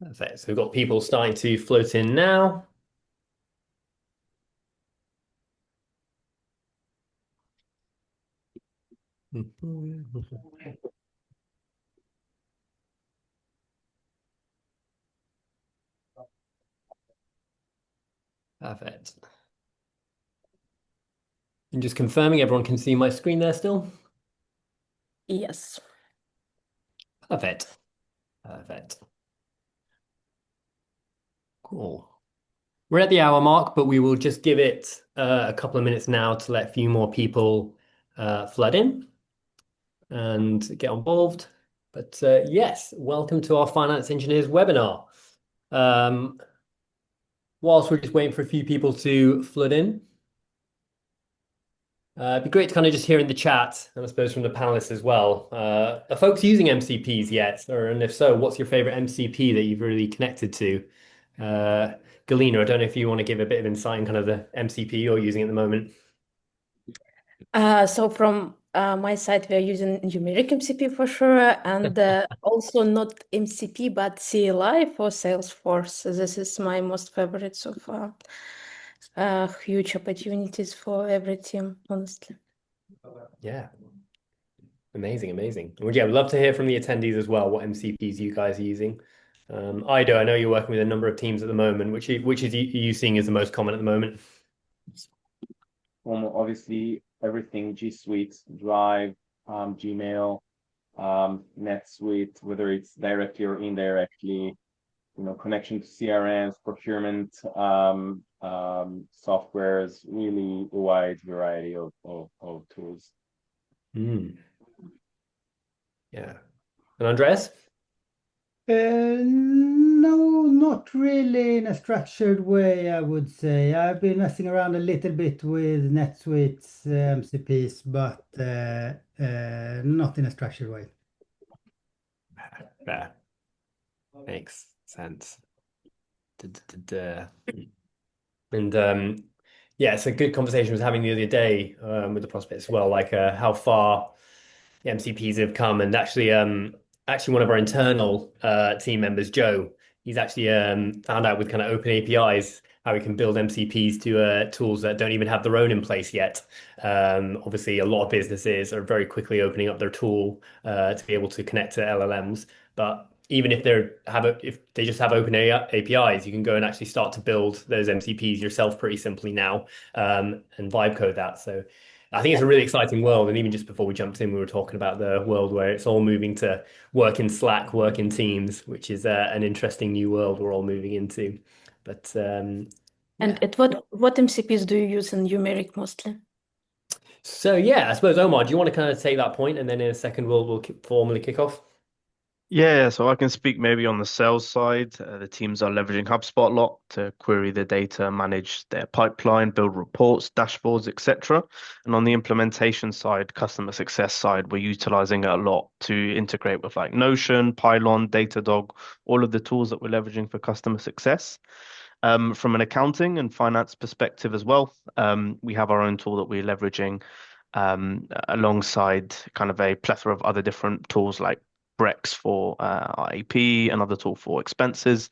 Perfect. So we've got people starting to float in now. Perfect. And just confirming everyone can see my screen there still. Yes. Perfect. Perfect. Cool. We're at the hour mark, but we will just give it a couple of minutes now to let a few more people flood in and get involved. But yes, welcome to our Finance Engineers webinar. Um, whilst we're just waiting for a few people to flood in, it'd be great to kind of just hear in the chat, and I suppose from the panelists as well. Are folks using MCPs yet? And if so, what's your favorite MCP that you've really connected to? Uh, Galina, I don't know if you want to give a bit of insight in kind of the MCP you're using at the moment. So from my side, we are using Numeric MCP for sure, and also not MCP, but CLI for Salesforce. This is my most favorite so far. Huge opportunities for every team, honestly. Yeah, amazing, amazing. Well, yeah, we'd love to hear from the attendees as well, what MCPs you guys are using. Ido, I know you're working with a number of teams at the moment. Which is you seeing as the most common at the moment? Obviously, everything G Suite, Drive, Gmail, NetSuite, whether it's directly or indirectly, connection to CRMs, procurement, softwares, really a wide variety of tools. Yeah. And Andreas? No, not really in a structured way, I would say. I've been messing around a little bit with NetSuite's MCPs, but not in a structured way. Yeah. Makes sense. And yeah, it's a good conversation I was having the other day with the prospects as well, like how far the MCPs have come. And actually one of our internal team members, Joe, he's actually found out with kind of open APIs how we can build MCPs to tools that don't even have their own in place yet. Obviously, a lot of businesses are very quickly opening up their tool to be able to connect to LLMs, but even if if they just have open APIs, you can go and actually start to build those MCPs yourself pretty simply now and vibe code that. So I think it's a really exciting world. And even just before we jumped in, we were talking about the world where it's all moving to work in Slack, work in Teams, which is an interesting new world we're all moving into. But And yeah. at what MCPs do you use in Numeric mostly? So yeah, I suppose Omar, do you want to kind of take that point, and then in a second we'll formally kick off? Yeah, so I can speak maybe on the sales side. The teams are leveraging HubSpot a lot to query the data, manage their pipeline, build reports, dashboards, etc. And on the implementation side, customer success side, we're utilizing it a lot to integrate with like Notion, Pylon, Datadog, all of the tools that we're leveraging for customer success. From an accounting and finance perspective as well, we have our own tool that we're leveraging alongside kind of a plethora of other different tools like Brex for our AP, another tool for expenses.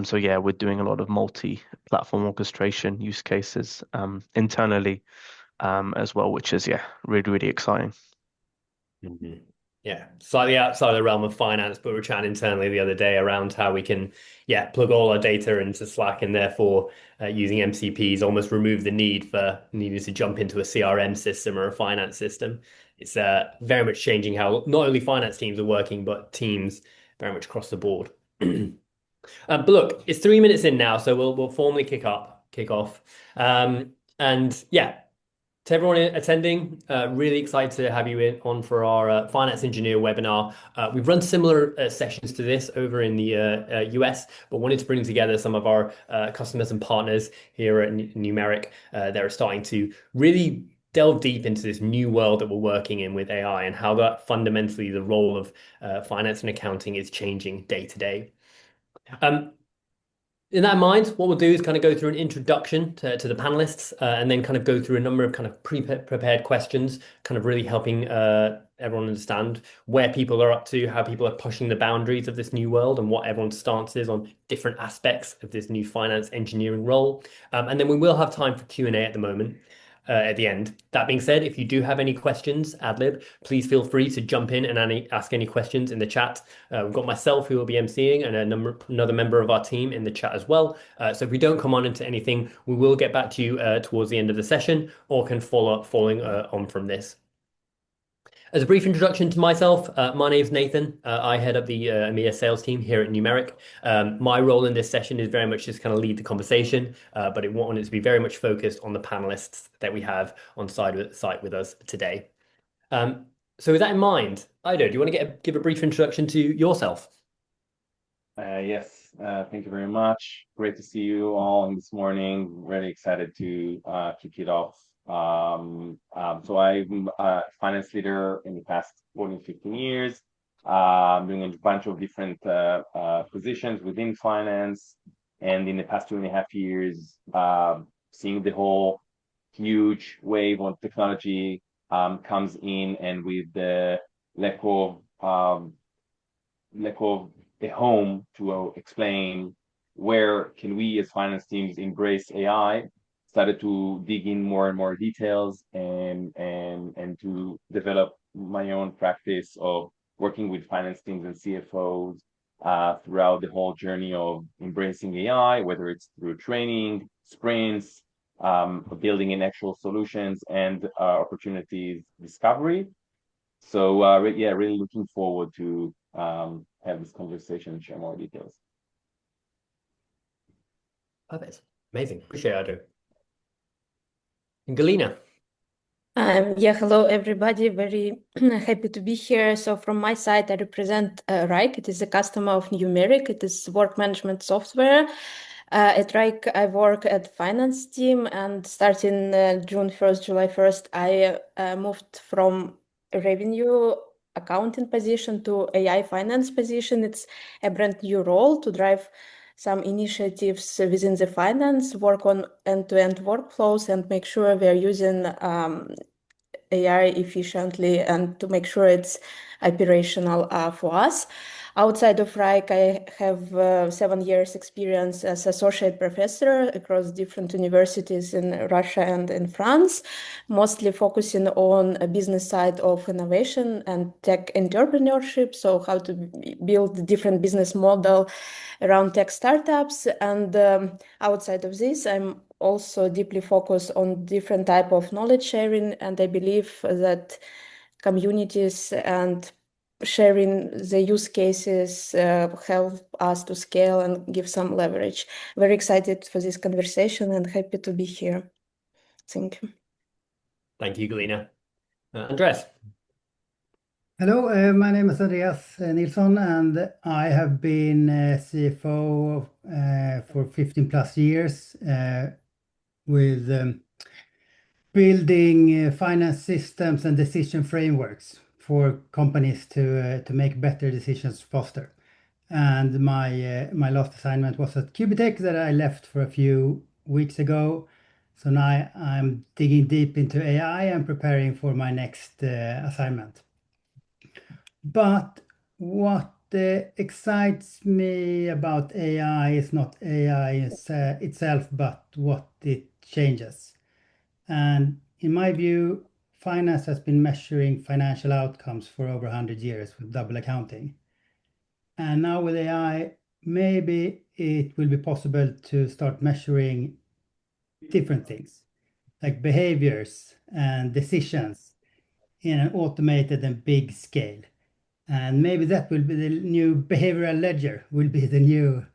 So yeah, we're doing a lot of multi-platform orchestration use cases internally as well, which is really, really exciting. Mhm. Yeah, slightly outside of the realm of finance, but we are chatting internally the other day around how we can, plug all our data into Slack and therefore using MCPs almost remove the need for needing to jump into a CRM system or a finance system. It's very much changing how not only finance teams are working, but teams very much across the board. But look, it's 3 minutes in now, so we'll formally kick off. And yeah, to everyone attending, really excited to have you on for our Finance Engineer webinar. We've run similar sessions to this over in the US, but wanted to bring together some of our customers and partners here at Numeric that are starting to really delve deep into this new world that we're working in with AI and how that fundamentally the role of finance and accounting is changing day to day. In that mind, what we'll do is kind of go through an introduction to the panelists and then kind of go through a number of kind of pre-prepared questions, kind of really helping everyone understand where people are up to, how people are pushing the boundaries of this new world, and what everyone's stance is on different aspects of this new finance engineering role. And then we will have time for Q&A at the moment. At the end. That being said, if you do have any questions, Adlib, please feel free to jump in and ask any questions in the chat. We've got myself who will be emceeing and another member of our team in the chat as well. So if we don't come on into anything, we will get back to you towards the end of the session, or can follow up following on from this. As a brief introduction to myself, my name is Nathan. I head up the EMEA sales team here at Numeric. My role in this session is very much just kind of lead the conversation, but I want it to be very much focused on the panelists that we have on site with us today. So with that in mind, Ido, do you want to give a brief introduction to yourself? Yes, thank you very much. Great to see you all this morning. Really excited to kick it off. So I'm a finance leader in the past 14, 15 years, doing a bunch of different positions within finance. And in the past 2.5 years, seeing the whole huge wave of technology comes in, and with the lack of a home to explain where can we as finance teams embrace AI, started to dig in more and more details and to develop my own practice of working with finance teams and CFOs throughout the whole journey of embracing AI, whether it's through training, sprints, building in actual solutions, and opportunities discovery. So yeah, really looking forward to have this conversation and share more details. Perfect. Amazing. Appreciate it, Ido. And Galina. Yeah, hello everybody. Very happy to be here. So from my side, I represent Wrike. It is a customer of Numeric. It is work management software. At Wrike, I work at finance team, and starting June 1st, July 1st, I moved from a revenue accounting position to AI finance position. It's a brand new role to drive some initiatives within the finance, work on end-to-end workflows, and make sure we're using AI efficiently and to make sure it's operational for us. Outside of Wrike, I have 7 years experience as associate professor across different universities in Russia and in France, mostly focusing on a business side of innovation and tech entrepreneurship. So how to build different business model around tech startups. And outside of this, I'm also deeply focused on different type of knowledge sharing. And I believe that communities and sharing the use cases help us to scale and give some leverage. Very excited for this conversation and happy to be here. Thank you. Thank you, Galina. Andreas. Hello, my name is Andreas Nilsson, and I have been CFO for 15 plus years with building finance systems and decision frameworks for companies to make better decisions faster. And my last assignment was at Cubitech that I left for a few weeks ago. So now I'm digging deep into AI and preparing for my next assignment. But what excites me about AI is not AI itself, but what it changes. And in my view, finance has been measuring financial outcomes for over 100 years with double accounting. And now with AI, maybe it will be possible to start measuring different things, like behaviors and decisions in an automated and big scale. And maybe that will be the new behavioral ledger, will be the new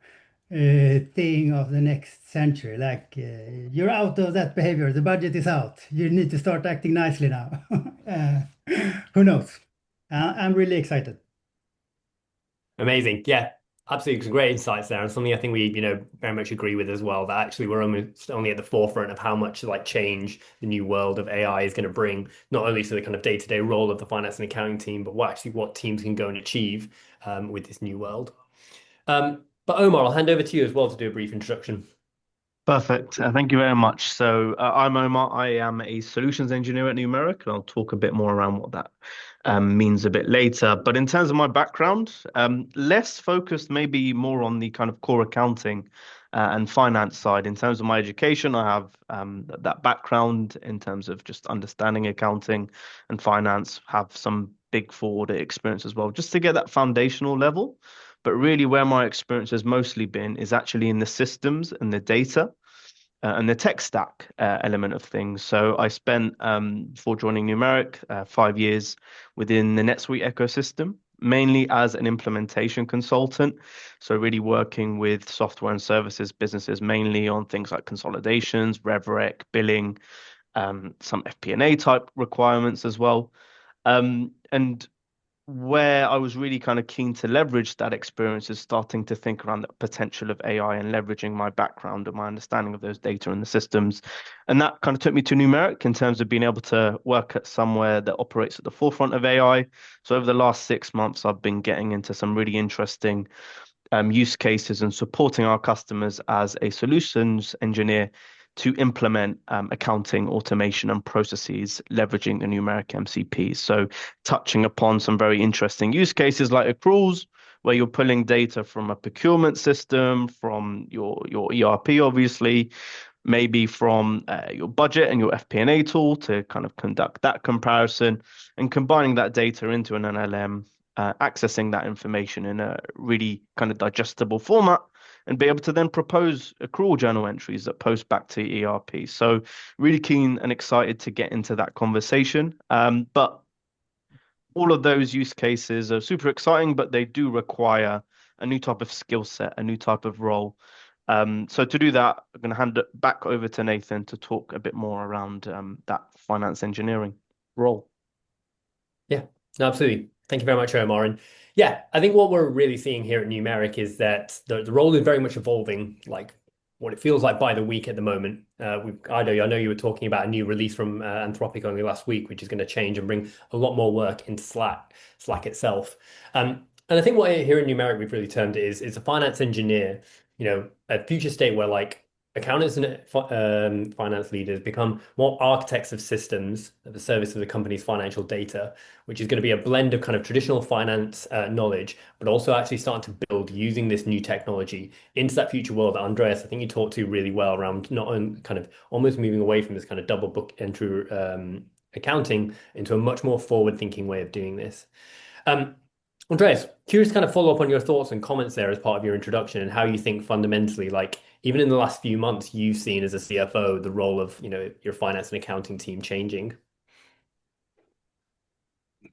thing of the next century. Like you're out of that behavior, the budget is out. You need to start acting nicely now. Who knows? I'm really excited. Amazing. Yeah, absolutely great insights there, and something I think we, very much agree with as well, that actually we're almost only at the forefront of how much like change the new world of AI is going to bring, not only to the kind of day-to-day role of the finance and accounting team, but what teams can go and achieve with this new world. But Omar, I'll hand over to you as well to do a brief introduction. Perfect. Thank you very much. So I'm Omar. I am a solutions engineer at Numeric, and I'll talk a bit more around what that means a bit later. But in terms of my background, less focused, maybe more on the kind of core accounting and finance side. In terms of my education, I have that background in terms of just understanding accounting and finance, have some big four audit experience as well, just to get that foundational level. But really, where my experience has mostly been is actually in the systems and the data and the tech stack element of things. So I spent, before joining Numeric, 5 years within the NetSuite ecosystem, mainly as an implementation consultant. So really working with software and services businesses, mainly on things like consolidations, RevRec, billing, some FP&A type requirements as well. And where I was really kind of keen to leverage that experience is starting to think around the potential of AI and leveraging my background and my understanding of those data and the systems. And that kind of took me to Numeric in terms of being able to work at somewhere that operates at the forefront of AI. So over the last 6 months, I've been getting into some really interesting use cases and supporting our customers as a solutions engineer to implement accounting automation and processes leveraging the numeric MCP. So touching upon some very interesting use cases like accruals, where you're pulling data from a procurement system, from your ERP, obviously, maybe from your budget and your FP&A tool to kind of conduct that comparison and combining that data into an LLM, accessing that information in a really kind of digestible format and be able to then propose accrual journal entries that post back to ERP. So really keen and excited to get into that conversation. But all of those use cases are super exciting, but they do require a new type of skill set, a new type of role. So to do that, I'm going to hand it back over to Nathan to talk a bit more around that finance engineering role. Yeah, absolutely. Thank you very much, Omar. And yeah, I think what we're really seeing here at Numeric is that the role is very much evolving, like what it feels like by the week at the moment. I know you were talking about a new release from Anthropic only last week, which is going to change and bring a lot more work into Slack itself. And I think what here in Numeric we've really termed it is a finance engineer, a future state where like accountants and finance leaders become more architects of systems at the service of the company's financial data, which is going to be a blend of kind of traditional finance knowledge, but also actually starting to build using this new technology into that future world that Andreas, I think you talked to really well around not only kind of almost moving away from this kind of double book entry accounting into a much more forward-thinking way of doing this. Andreas, curious to kind of follow up on your thoughts and comments there as part of your introduction and how you think fundamentally, like even in the last few months, you've seen as a CFO the role of, your finance and accounting team changing.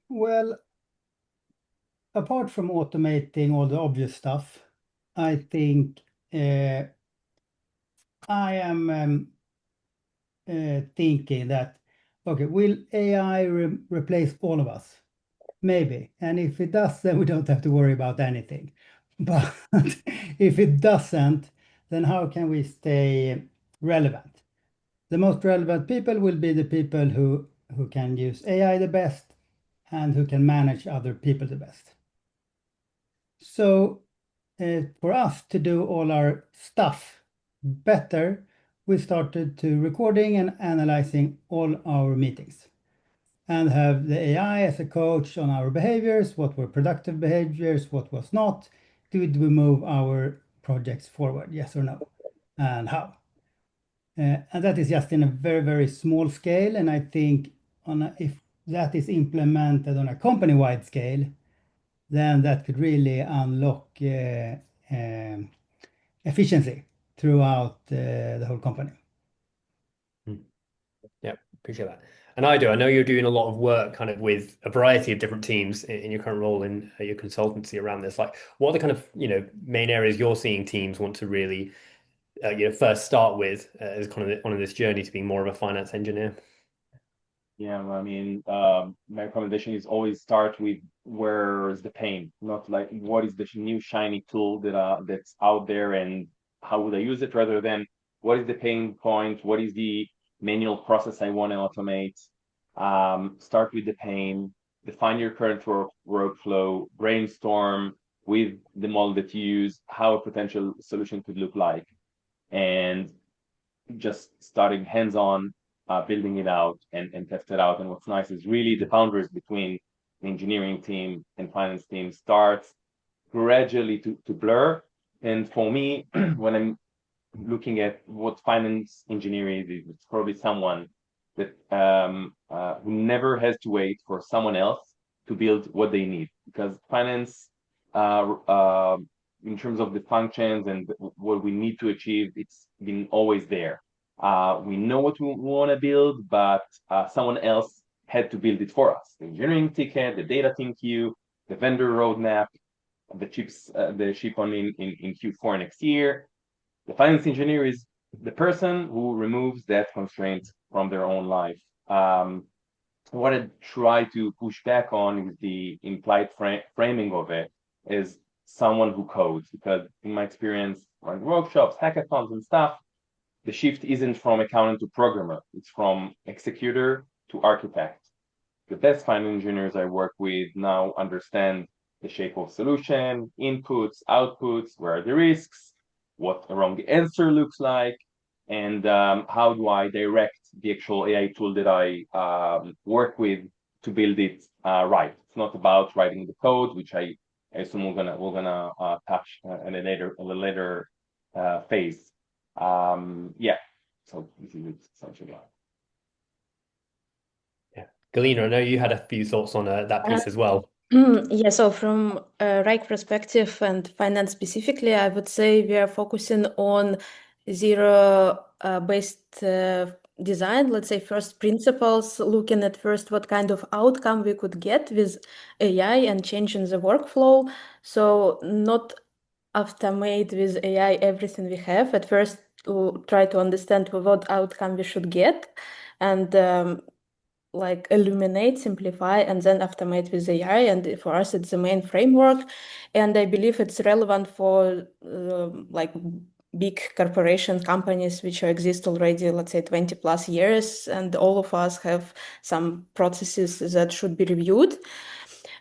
Well, apart from automating all the obvious stuff, I think I am thinking that, okay, will AI replace all of us? Maybe. And if it does, then we don't have to worry about anything. But if it doesn't, then how can we stay relevant? The most relevant people will be the people who can use AI the best and who can manage other people the best. So for us to do all our stuff better, we started to recording and analyzing all our meetings and have the AI as a coach on our behaviors, what were productive behaviors, what was not. Did we move our projects forward, yes or no, and how? And that is just in a very, very small scale. And I think if that is implemented on a company-wide scale, then that could really unlock efficiency throughout the whole company. Yeah, appreciate that. And I know you're doing a lot of work kind of with a variety of different teams in your current role in your consultancy around this. Like, what are the kind of, main areas you're seeing teams want to really, first start with as kind of on this journey to being more of a finance engineer? Yeah, I mean, my recommendation is always start with where is the pain, not like what is the new shiny tool that's out there and how would I use it, rather than what is the pain point, what is the manual process I want to automate. Start with the pain, define your current workflow, brainstorm with the model that you use, how a potential solution could look like. And just starting hands-on, building it out and test it out. And what's nice is really the boundaries between the engineering team and finance team starts gradually to blur. And for me, when I'm looking at what finance engineering is, it's probably someone that who never has to wait for someone else to build what they need, because finance, in terms of the functions and what we need to achieve, it's been always there. We know what we want to build, but someone else had to build it for us. The engineering ticket, the data team queue, the vendor roadmap, the ship on in Q4 next year. The finance engineer is the person who removes that constraint from their own life. What I try to push back on is the implied framing of it as someone who codes, because in my experience, running workshops, hackathons, and stuff, the shift isn't from accountant to programmer; it's from executor to architect. The best finance engineers I work with now understand the shape of solution, inputs, outputs, where are the risks, what a wrong answer looks like, and how do I direct the actual AI tool that I work with to build it right. It's not about writing the code, which I assume we're gonna touch in a later phase. Yeah, so this is it essentially. Galina, I know you had a few thoughts on that piece as well. Yeah, so from a Wrike perspective and finance specifically, I would say we are focusing on zero-based design. Let's say first principles, looking at first what kind of outcome we could get with AI and changing the workflow. So not automate with AI everything we have. At first, to try to understand what outcome we should get, and like illuminate, simplify, and then automate with AI. And for us, it's the main framework. And I believe it's relevant for like big corporation companies which exist already, let's say 20 plus years. And all of us have some processes that should be reviewed.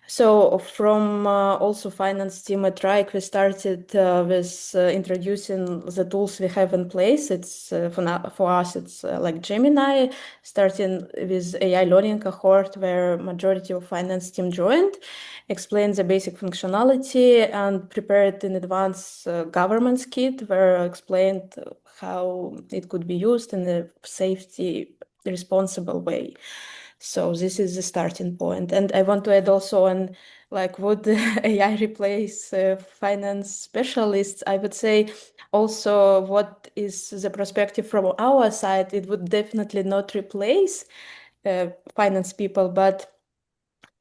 So from also finance team at Wrike, we started with introducing the tools we have in place. It's for us, it's like Gemini, starting with AI learning cohort where majority of finance team joined, explained the basic functionality and prepared in advance governance kit where explained how it could be used in a safety responsible way. So this is the starting point. And I want to add also on like would AI replace finance specialists? I would say also what is the perspective from our side, it would definitely not replace finance people, but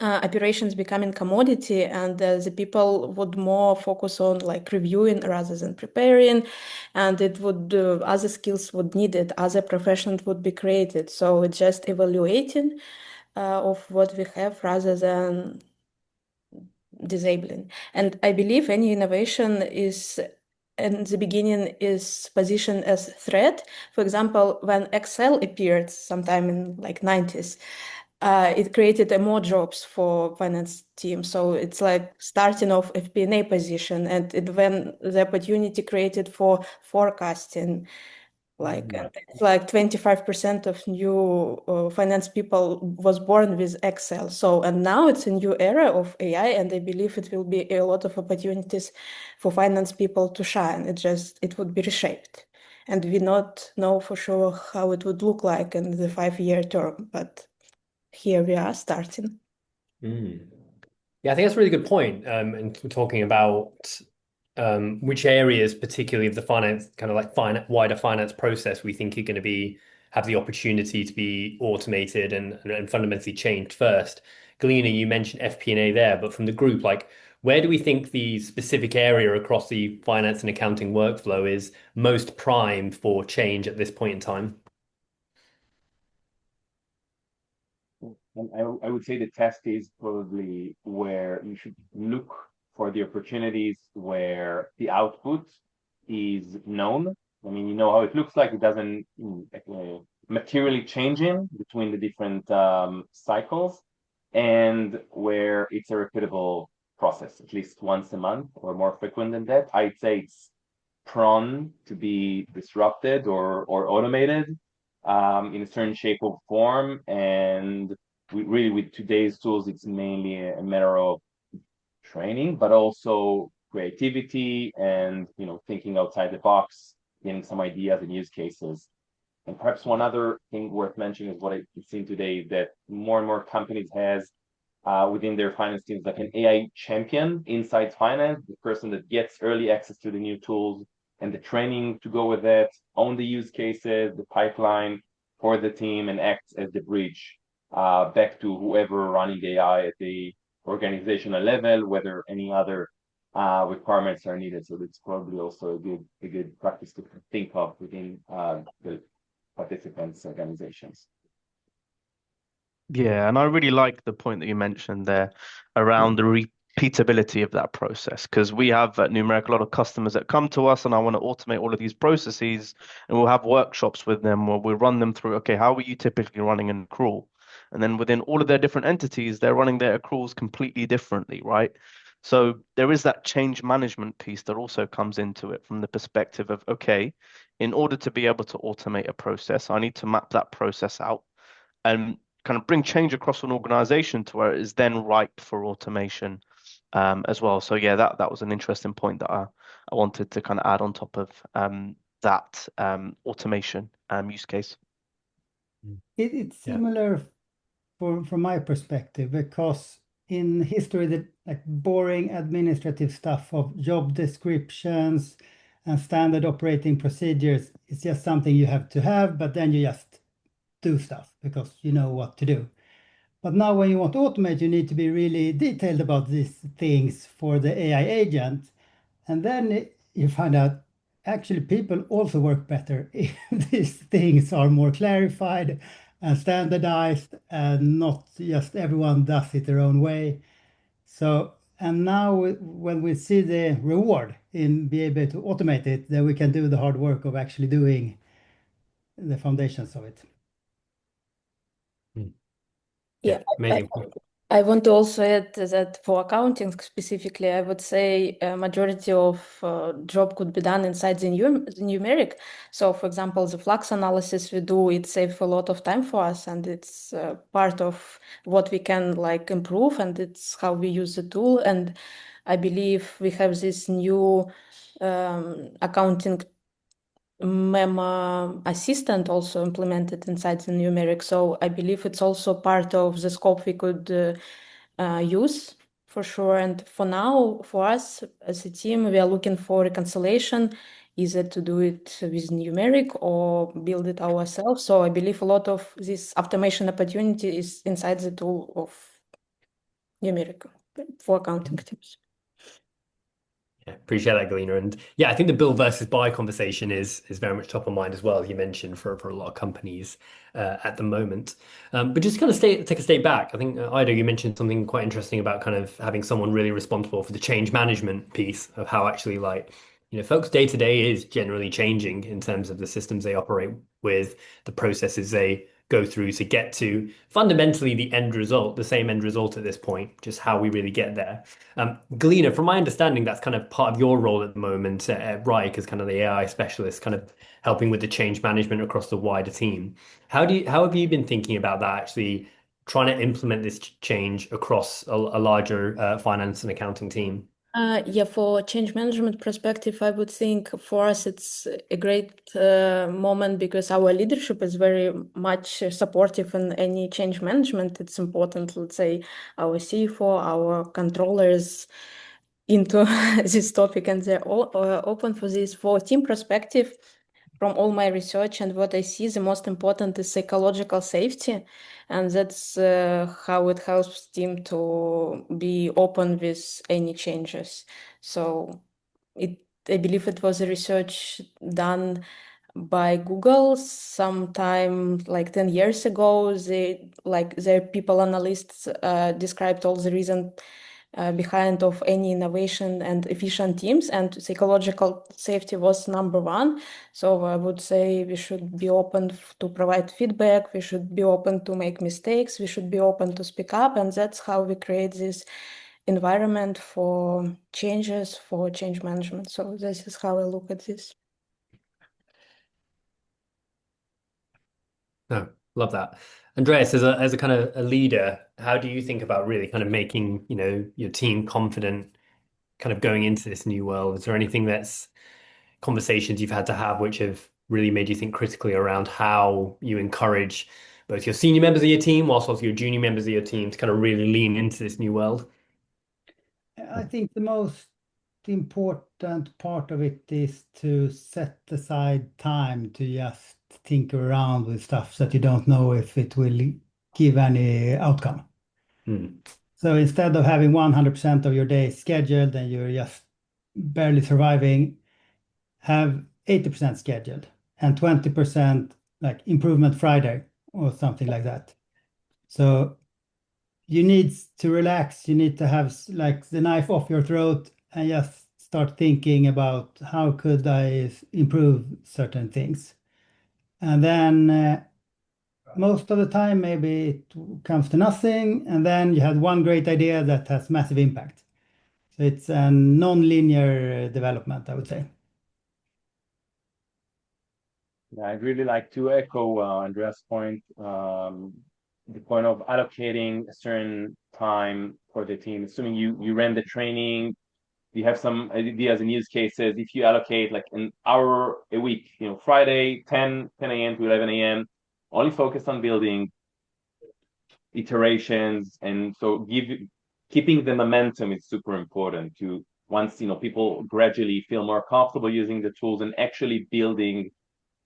operations becoming commodity, and the people would more focus on like reviewing rather than preparing, and it would other skills would needed, other professions would be created. So it's just evaluating of what we have rather than disabling. And I believe any innovation is in the beginning is positioned as threat. For example, when Excel appeared sometime in like 90s, it created more jobs for finance team. So it's like starting off FP&A position, and when the opportunity created for forecasting, like it's like 25% of new finance people was born with Excel. So, and now it's a new era of AI, and I believe it will be a lot of opportunities for finance people to shine. It would be reshaped. And we not know for sure how it would look like in the 5-year term, but here we are starting. Yeah, I think that's a really good point. And talking about which areas, particularly of the finance, kind of like wider finance process, we think are going to have the opportunity to be automated and fundamentally changed first. Galina, you mentioned FP&A there, but from the group, like where do we think the specific area across the finance and accounting workflow is most primed for change at this point in time? And I would say the test is probably where you should look for the opportunities where the output is known. I mean, you know how it looks like. It doesn't materially changing between the different cycles, and where it's a repeatable process, at least once a month or more frequent than that. I'd say it's prone to be disrupted or automated in a certain shape or form. And really, with today's tools, it's mainly a matter of training, but also creativity and thinking outside the box, getting some ideas and use cases. And perhaps one other thing worth mentioning is what I've seen today, that more and more companies has within their finance teams like an AI champion inside finance, the person that gets early access to the new tools and the training to go with it, own the use cases, the pipeline for the team, and acts as the bridge back to whoever running AI at the organizational level, whether any other requirements are needed. So that's probably also a good practice to think of within the participants' organizations. Yeah, and I really like the point that you mentioned there around the repeatability of that process, because we have at Numeric a lot of customers that come to us and I want to automate all of these processes, and we'll have workshops with them where we'll run them through, okay, how are you typically running an accrual? And then within all of their different entities, they're running their accruals completely differently, right? So there is that change management piece that also comes into it from the perspective of, okay, in order to be able to automate a process, I need to map that process out and kind of bring change across an organization to where it is then ripe for automation as well. So yeah, that was an interesting point that I wanted to kind of add on top of that automation use case. It's similar from my perspective, because in history, the like boring administrative stuff of job descriptions and standard operating procedures is just something you have to have, but then you just do stuff because you know what to do. But now when you want to automate, you need to be really detailed about these things for the AI agent. And then you find out actually people also work better if these things are more clarified and standardized and not just everyone does it their own way. So, and now when we see the reward in being able to automate it, then we can do the hard work of actually doing the foundations of it. Yeah, amazing. I want to also add that for accounting specifically, I would say a majority of job could be done inside the numeric. So, for example, the flux analysis we do, it saves a lot of time for us, and it's part of what we can like improve, and it's how we use the tool. And I believe we have this new accounting memo assistant also implemented inside the numeric. So I believe it's also part of the scope we could use for sure. And for now, for us as a team, we are looking for reconciliation, either to do it with numeric or build it ourselves. So I believe a lot of this automation opportunity is inside the tool of numeric for accounting teams. Yeah, appreciate that, Galina. And yeah, I think the build versus buy conversation is very much top of mind as well, as you mentioned, for a lot of companies at the moment. But just kind of take a step back. I think, Ida, you mentioned something quite interesting about kind of having someone really responsible for the change management piece of how actually folks' day to day is generally changing in terms of the systems they operate with, the processes they go through to get to fundamentally the end result, the same end result at this point, just how we really get there. Galina, from my understanding, that's kind of part of your role at the moment at Wrike as kind of the AI specialist, kind of helping with the change management across the wider team. How have you been thinking about that, actually trying to implement this change across a larger finance and accounting team? Yeah, for change management perspective, I would think for us it's a great moment because our leadership is very much supportive in any change management. It's important, let's say, our CFO, our controllers into this topic, and they're all open for this. For team perspective, from all my research and what I see, the most important is psychological safety, and that's how it helps team to be open with any changes. So I believe it was a research done by Google sometime like 10 years ago. Their people analysts described all the reasons behind of any innovation and efficient teams, and psychological safety was number one. So I would say we should be open to provide feedback, we should be open to make mistakes, we should be open to speak up, and that's how we create this environment for changes, for change management. So this is how I look at this. No, love that. Andreas, as a kind of a leader, how do you think about really kind of making, your team confident kind of going into this new world? Is there anything that's conversations you've had to have which have really made you think critically around how you encourage both your senior members of your team whilst also your junior members of your team to kind of really lean into this new world? I think the most important part of it is to set aside time to just tinker around with stuff that you don't know if it will give any outcome. So instead of having 100% of your day scheduled and you're just barely surviving, have 80% scheduled and 20% like improvement Friday or something like that. So you need to relax. You need to have like the knife off your throat and just start thinking about how could I improve certain things. And then most of the time, maybe it comes to nothing. And then you have one great idea that has massive impact. So it's a non-linear development, I would say. Yeah, I'd really like to echo Andreas' point, the point of allocating a certain time for the team. Assuming you ran the training, you have some ideas and use cases. If you allocate like an hour a week, Friday, 10 a.m. to 11 a.m., only focused on building iterations. And so keeping the momentum is super important to once, people gradually feel more comfortable using the tools and actually building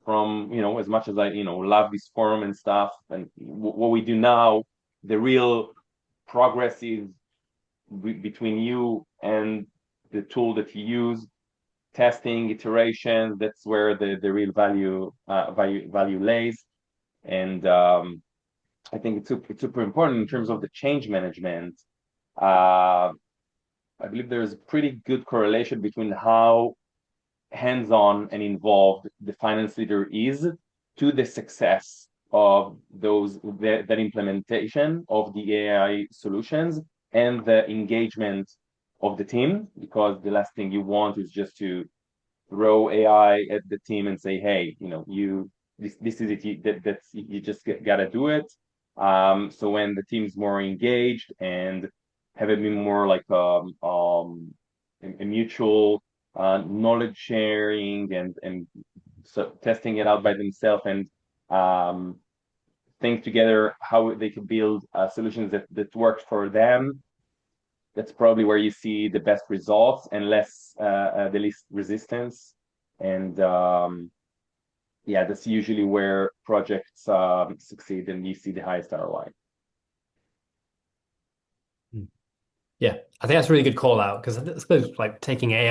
from, as much as I, love this forum and stuff and what we do now, the real progress is between you and the tool that you use, testing, iterations. That's where the real value lays. And I think it's super important in terms of the change management. I believe there's a pretty good correlation between how hands-on and involved the finance leader is to the success of that implementation of the AI solutions and the engagement of the team, because the last thing you want is just to throw AI at the team and say, hey, this is it, that's you just gotta do it. So when the team's more engaged and have it be more like a mutual knowledge sharing and so testing it out by themselves and think together how they could build solutions that work for them. That's probably where you see the best results and the least resistance. And yeah, that's usually where projects succeed and you see the highest ROI. Yeah, I think that's a really good call out because I suppose like taking AI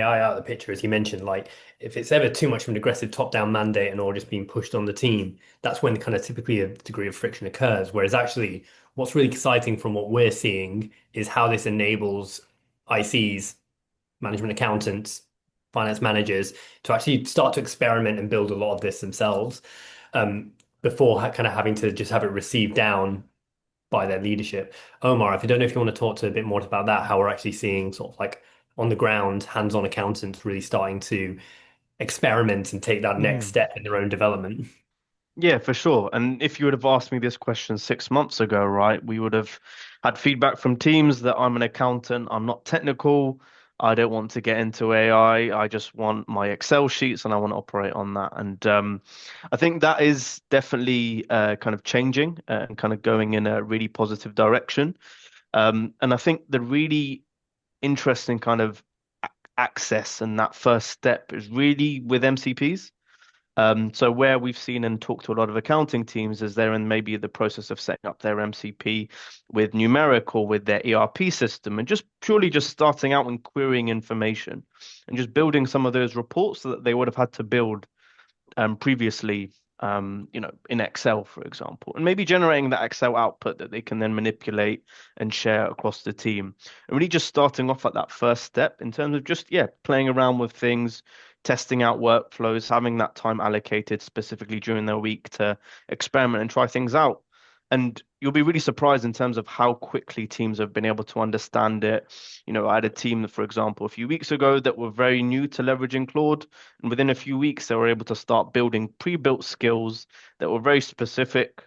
out of the picture, as you mentioned, like if it's ever too much of an aggressive top-down mandate and all just being pushed on the team, that's when kind of typically a degree of friction occurs. Whereas actually, what's really exciting from what we're seeing is how this enables ICs, management accountants, finance managers to actually start to experiment and build a lot of this themselves before kind of having to just have it received down by their leadership. Omar, if you don't know if you want to talk to a bit more about that, how we're actually seeing sort of like on the ground, hands-on accountants really starting to experiment and take that next step in their own development. Yeah, for sure. And if you would have asked me this question 6 months ago, right, we would have had feedback from teams that I'm an accountant, I'm not technical, I don't want to get into AI, I just want my Excel sheets and I want to operate on that. And I think that is definitely kind of changing and kind of going in a really positive direction. And I think the really interesting kind of access and that first step is really with MCPs. So where we've seen and talked to a lot of accounting teams is they're in maybe the process of setting up their MCP with Numeric or with their ERP system and just purely just starting out and querying information and just building some of those reports that they would have had to build previously, in Excel, for example, and maybe generating that Excel output that they can then manipulate and share across the team. And really just starting off at that first step in terms of just, playing around with things, testing out workflows, having that time allocated specifically during their week to experiment and try things out. And, you'll be really surprised in terms of how quickly teams have been able to understand it. I had a team that, for example, a few weeks ago that were very new to leveraging Claude, and within a few weeks they were able to start building pre-built skills that were very specific,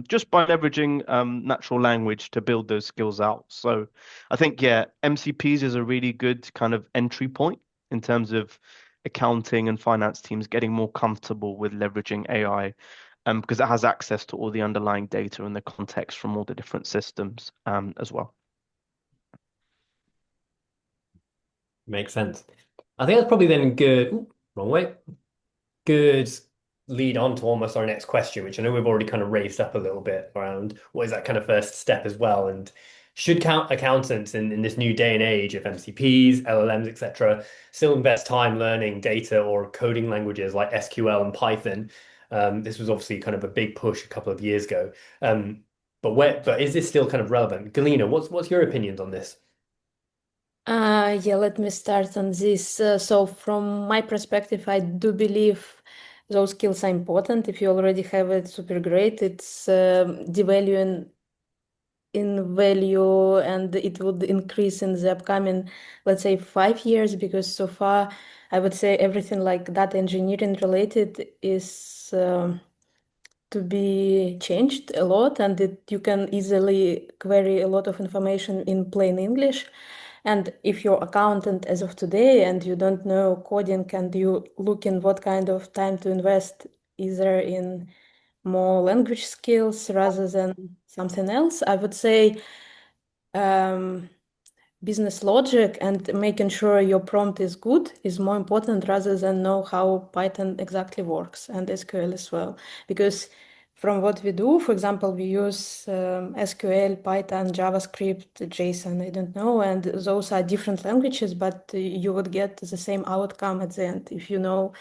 just by leveraging natural language to build those skills out. So I think, yeah, MCPs is a really good kind of entry point in terms of accounting and finance teams getting more comfortable with leveraging AI, because it has access to all the underlying data and the context from all the different systems as well. Makes sense. I think that's probably then good. Ooh, wrong way. Good lead on to almost our next question, which I know we've already kind of raised up a little bit around what is that kind of first step as well. And should accountants in this new day and age of MCPs, LLMs, etc., still invest time learning data or coding languages like SQL and Python? This was obviously kind of a big push a couple of years ago. But is this still kind of relevant? Galina, what's your opinions on this? Yeah, let me start on this. So from my perspective, I do believe those skills are important. If you already have it, super great. It's devaluing in value, and it would increase in the upcoming, let's say, 5 years, because so far I would say everything like data engineering related is to be changed a lot, and you can easily query a lot of information in plain English. And if you're accountant as of today and you don't know coding, and you look in what kind of time to invest either in more language skills rather than something else, I would say business logic and making sure your prompt is good is more important rather than know how Python exactly works, and SQL as well. Because from what we do, for example, we use SQL, Python, JavaScript, JSON, I don't know, and those are different languages, but you would get the same outcome at the end if you know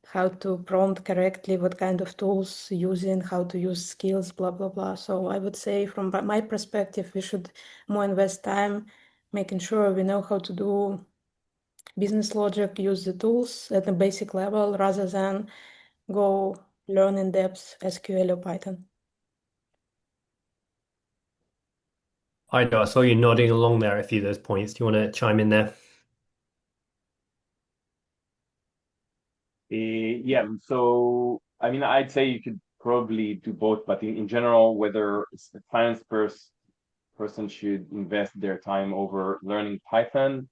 how to prompt correctly, what kind of tools using, how to use skills, blah, blah, blah. So I would say from my perspective, we should more invest time making sure we know how to do business logic, use the tools at a basic level rather than go learn in depth SQL or Python. I know, I saw you nodding along there a few of those points. Do you want to chime in there? Yeah, so I mean, I'd say you could probably do both, but in general, whether a finance person should invest their time over learning Python,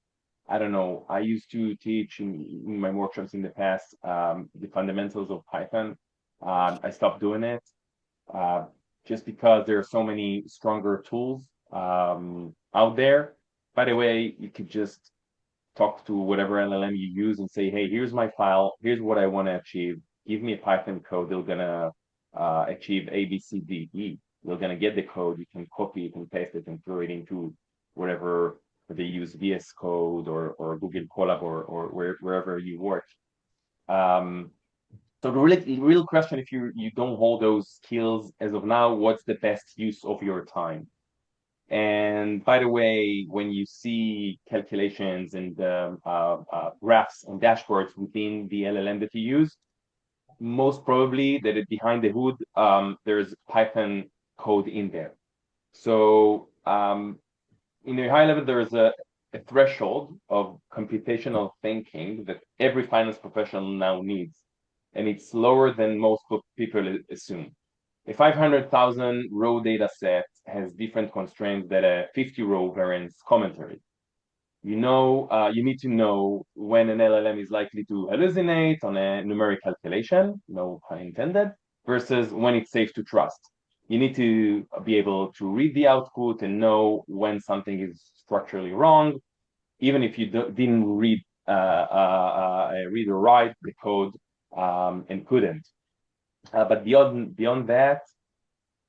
I don't know. I used to teach in my workshops in the past the fundamentals of Python. I stopped doing it just because there are so many stronger tools out there. By the way, you could just talk to whatever LLM you use and say, hey, here's my file, here's what I want to achieve. Give me a Python code. They're gonna achieve A, B, C, D, E. They're gonna get the code. You can copy it and paste it and throw it into whatever they use, VS Code or Google Colab or wherever you work. So the real question, if you don't hold those skills as of now, what's the best use of your time? And by the way, when you see calculations and graphs and dashboards within the LLM that you use, most probably that behind the hood, there's Python code in there. So in a high level, there's a threshold of computational thinking that every finance professional now needs, and it's lower than most people assume. A 500,000 row data set has different constraints than a 50 row variance commentary. You need to know when an LLM is likely to hallucinate on a numeric calculation, no pun intended, versus when it's safe to trust. You need to be able to read the output and know when something is structurally wrong, even if you didn't read or write the code and couldn't. But beyond that,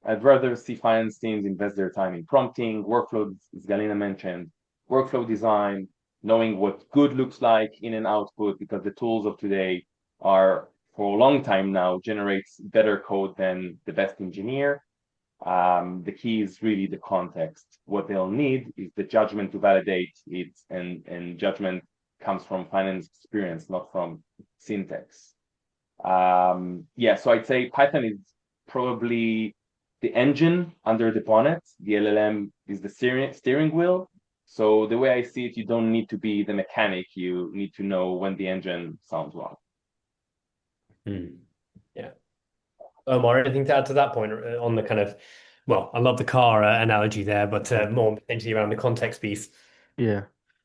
I'd rather see finance teams invest their time in prompting, workflow, as Galina mentioned, workflow design, knowing what good looks like in an output, because the tools of today are, for a long time now, generates better code than the best engineer. The key is really the context. What they'll need is the judgment to validate it, and judgment comes from finance experience, not from syntax. So I'd say Python is probably the engine under the bonnet. The LLM is the steering wheel. So the way I see it, you don't need to be the mechanic. You need to know when the engine sounds wrong. Yeah. Omar, anything to add to that point on the kind of, well, I love the car analogy there, but more potentially around the context piece. Yeah.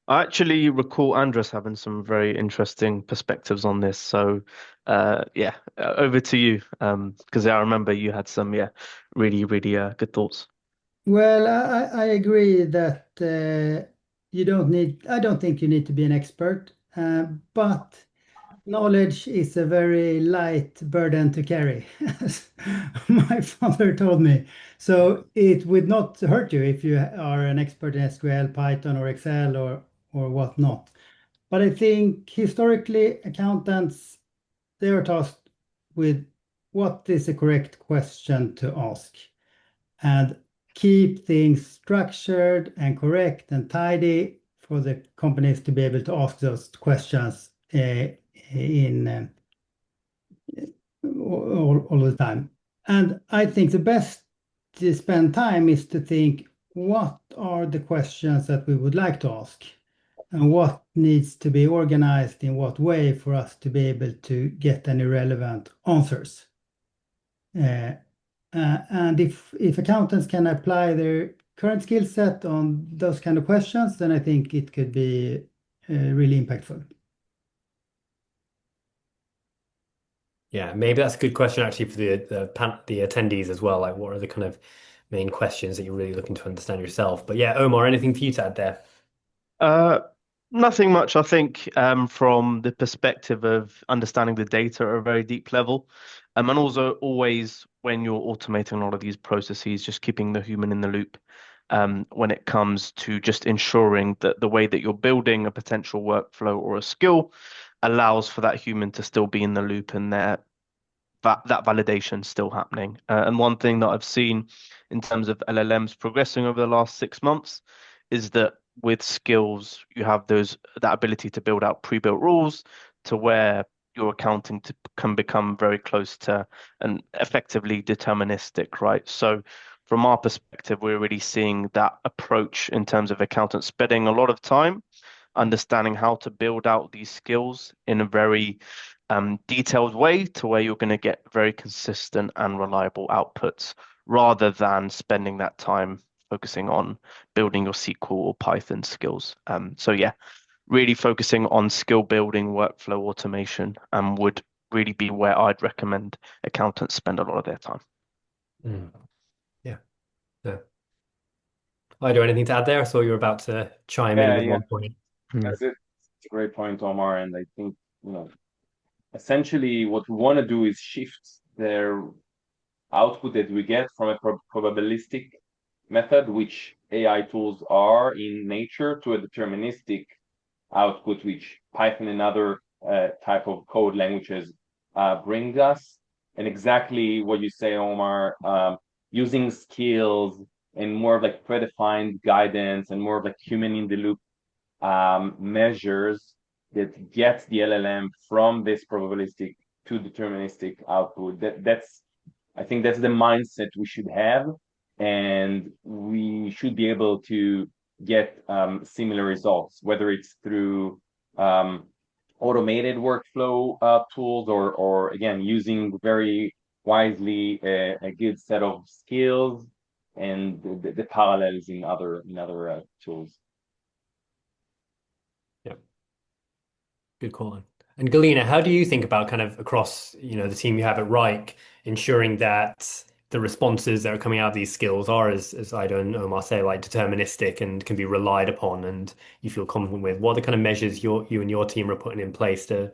I actually recall Andres having some very interesting perspectives on this. So, yeah, over to you. Because I remember you had some, really, really good thoughts. Well, I agree that I don't think you need to be an expert, but knowledge is a very light burden to carry, as my father told me. So it would not hurt you if you are an expert in SQL, Python, or Excel, or whatnot. But I think historically, accountants, they are tasked with what is the correct question to ask and keep things structured and correct and tidy for the companies to be able to ask those questions in all the time. And I think the best to spend time is to think, what are the questions that we would like to ask? And what needs to be organized in what way for us to be able to get any relevant answers? And if accountants can apply their current skill set on those kind of questions, then I think it could be really impactful. Yeah, maybe that's a good question actually for the attendees as well. Like, what are the kind of main questions that you're really looking to understand yourself? But yeah, Omar, anything for you to add there? Nothing much, I think, from the perspective of understanding the data at a very deep level. And also always when you're automating a lot of these processes, just keeping the human in the loop, when it comes to just ensuring that the way that you're building a potential workflow or a skill allows for that human to still be in the loop and that validation still happening. And one thing that I've seen in terms of LLMs progressing over the last 6 months is that with skills, you have that ability to build out pre-built rules to where your accounting can become very close to and effectively deterministic, right? So from our perspective, we're really seeing that approach in terms of accountants spending a lot of time understanding how to build out these skills in a very detailed way to where you're going to get very consistent and reliable outputs rather than spending that time focusing on building your SQL or Python skills. So yeah, really focusing on skill building, workflow automation, would really be where I'd recommend accountants spend a lot of their time. Yeah. Yeah. I do anything to add there? I saw you were about to chime in with one point. That's it. It's a great point, Omar. And I think, essentially what we want to do is shift their output that we get from a probabilistic method, which AI tools are in nature, to a deterministic output, which Python and other type of code languages bring us. And exactly what you say, Omar, using skills and more of like predefined guidance and more of like human in the loop measures that gets the LLM from this probabilistic to deterministic output. I think that's the mindset we should have, and we should be able to get similar results, whether it's through automated workflow tools or again using very wisely a good set of skills and the parallels in other tools. Yeah, good call. And Galina, how do you think about kind of across the team you have at Wrike, ensuring that the responses that are coming out of these skills are, as Ido and Omar say, like deterministic and can be relied upon and you feel confident with? What are the kind of measures you and your team are putting in place to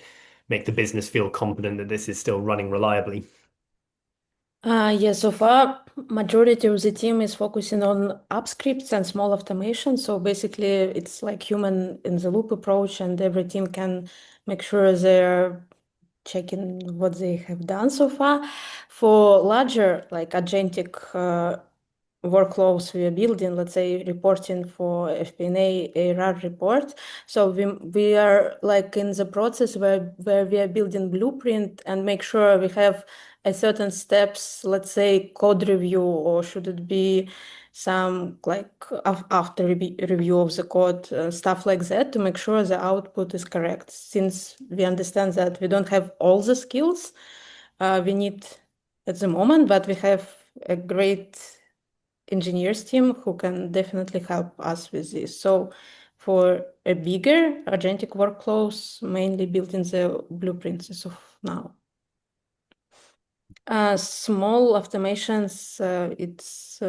make the business feel confident that this is still running reliably? Yeah, so far, majority of the team is focusing on app scripts and small automation. So basically, it's like human in the loop approach, and every team can make sure they're checking what they have done so far. For larger, like agentic workflows we are building, let's say reporting for FP&A ARR report. So we are like in the process where we are building blueprint and make sure we have a certain steps, let's say code review, or should it be some like after review of the code, stuff like that, to make sure the output is correct. Since we understand that we don't have all the skills we need at the moment, but we have a great engineers team who can definitely help us with this. So for a bigger agentic workflows, mainly building the blueprints as of now. Small automations, it's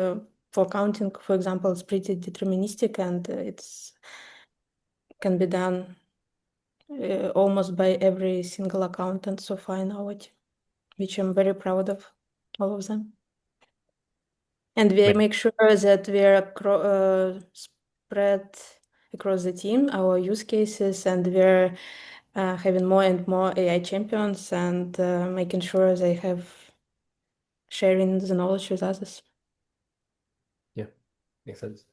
for counting, for example, it's pretty deterministic, and it's can be done almost by every single accountant so far in our team, which I'm very proud of, all of them. And we make sure that we are spread across the team, our use cases, and we're having more and more AI champions, and making sure they have sharing the knowledge with others. Yeah, makes sense.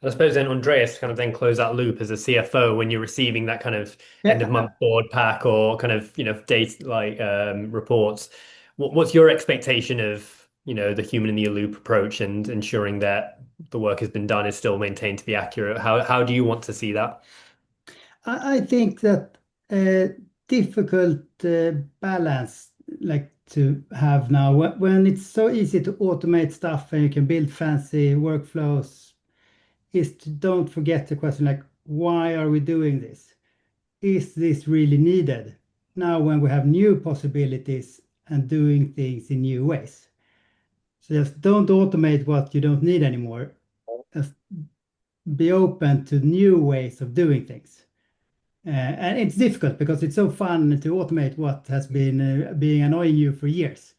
And I suppose then, Andreas, kind of then close that loop as a CFO when you're receiving that kind of end of month board pack or kind of, data like reports. What's your expectation of, the human in the loop approach and ensuring that the work has been done is still maintained to be accurate? How do you want to see that? I think that difficult balance like to have now when it's so easy to automate stuff and you can build fancy workflows, is to don't forget the question like, why are we doing this? Is this really needed now when we have new possibilities and doing things in new ways? So just don't automate what you don't need anymore. Just be open to new ways of doing things. And it's difficult because it's so fun to automate what has been being annoying you for years.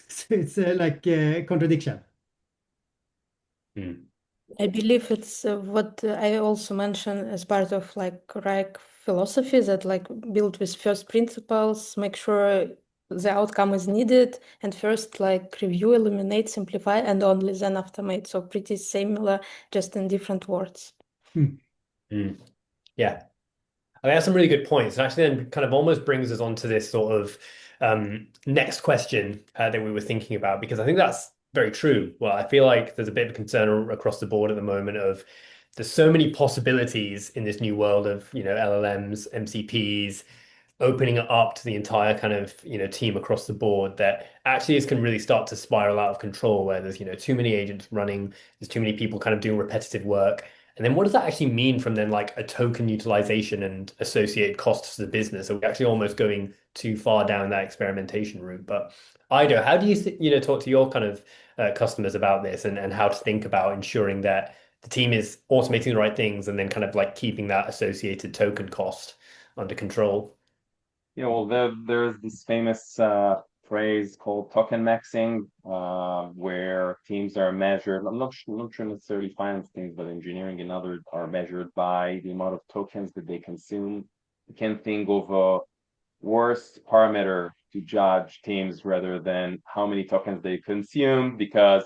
So it's like a contradiction. I believe it's what I also mentioned as part of like Wrike philosophy, that like build with first principles, make sure the outcome is needed, and first like review, eliminate, simplify, and only then automate. So pretty similar, just in different words. Yeah. I mean, that's some really good points. And actually then kind of almost brings us on to this sort of next question that we were thinking about, because I think that's very true. Well, I feel like there's a bit of concern across the board at the moment of there's so many possibilities in this new world of, LLMs, MCPs, opening it up to the entire kind of, team across the board, that actually this can really start to spiral out of control, where there's, too many agents running, there's too many people kind of doing repetitive work. And then what does that actually mean from then like a token utilization and associated costs to the business? Are we actually almost going too far down that experimentation route? But Ido, how do you talk to your kind of customers about this, and how to think about ensuring that the team is automating the right things and then kind of like keeping that associated token cost under control? Yeah, well, there's this famous phrase called token maxing, where teams are measured. I'm not sure necessarily finance teams, but engineering and others are measured by the amount of tokens that they consume. You can think of a worst parameter to judge teams rather than how many tokens they consume, because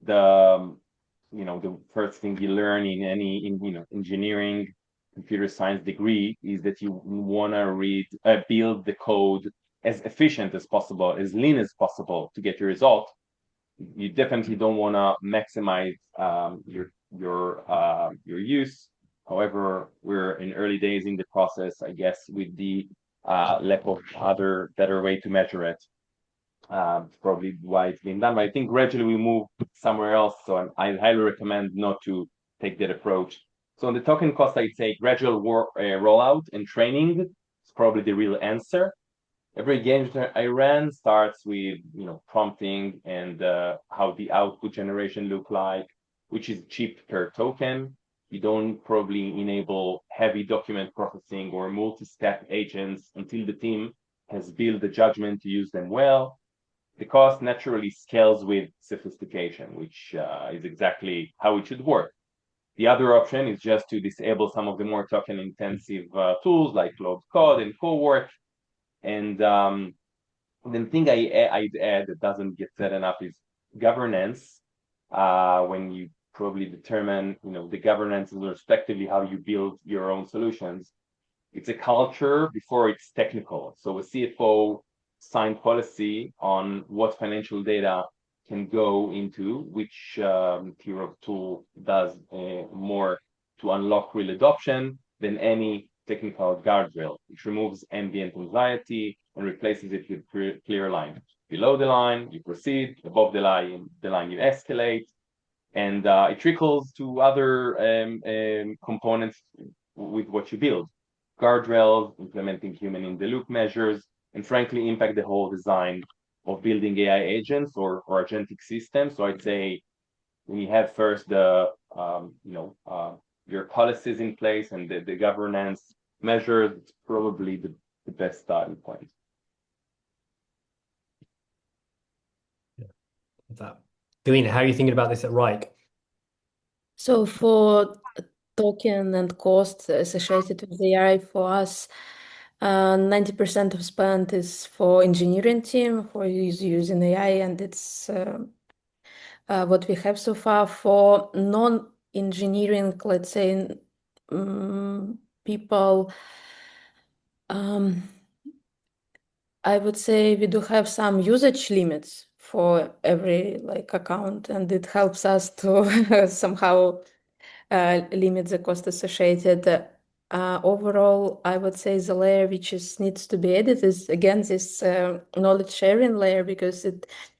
the first thing you learn in any engineering computer science degree is that you want to build the code as efficient as possible, as lean as possible to get your result. You definitely don't want to maximize your use. However, we're in early days in the process, I guess, with the lack of other better way to measure it. Probably why it's been done, but I think gradually we move somewhere else. So I highly recommend not to take that approach. So on the token cost, I'd say gradual rollout and training is probably the real answer. Every game that I ran starts with prompting and how the output generation look like, which is cheap per token. You don't probably enable heavy document processing or multi-step agents until the team has built the judgment to use them well. The cost naturally scales with sophistication, which is exactly how it should work. The other option is just to disable some of the more token-intensive tools like Load Code and Cowork. And the thing I'd add that doesn't get said enough is governance when you probably determine, the governance and respectively how you build your own solutions. It's a culture before it's technical. So a CFO signed policy on what financial data can go into, which tier of tool does more to unlock real adoption than any technical guardrail, which removes ambient anxiety and replaces it with clear line. Below the line, you proceed. Above the line, you escalate. And it trickles to other components with what you build. Guardrails, implementing human in the loop measures, and frankly impact the whole design of building AI agents or agentic systems. So I'd say when you have first your policies in place and the governance measures, it's probably the best starting point. That. Galina, how are you thinking about this at Wrike? So for token and costs associated with AI for us, 90% of spend is for engineering team who is using AI, and it's what we have so far. For non-engineering, let's say, people, I would say we do have some usage limits for every account, and it helps us to somehow limit the cost associated. Overall, I would say the layer which needs to be added is again this knowledge sharing layer, because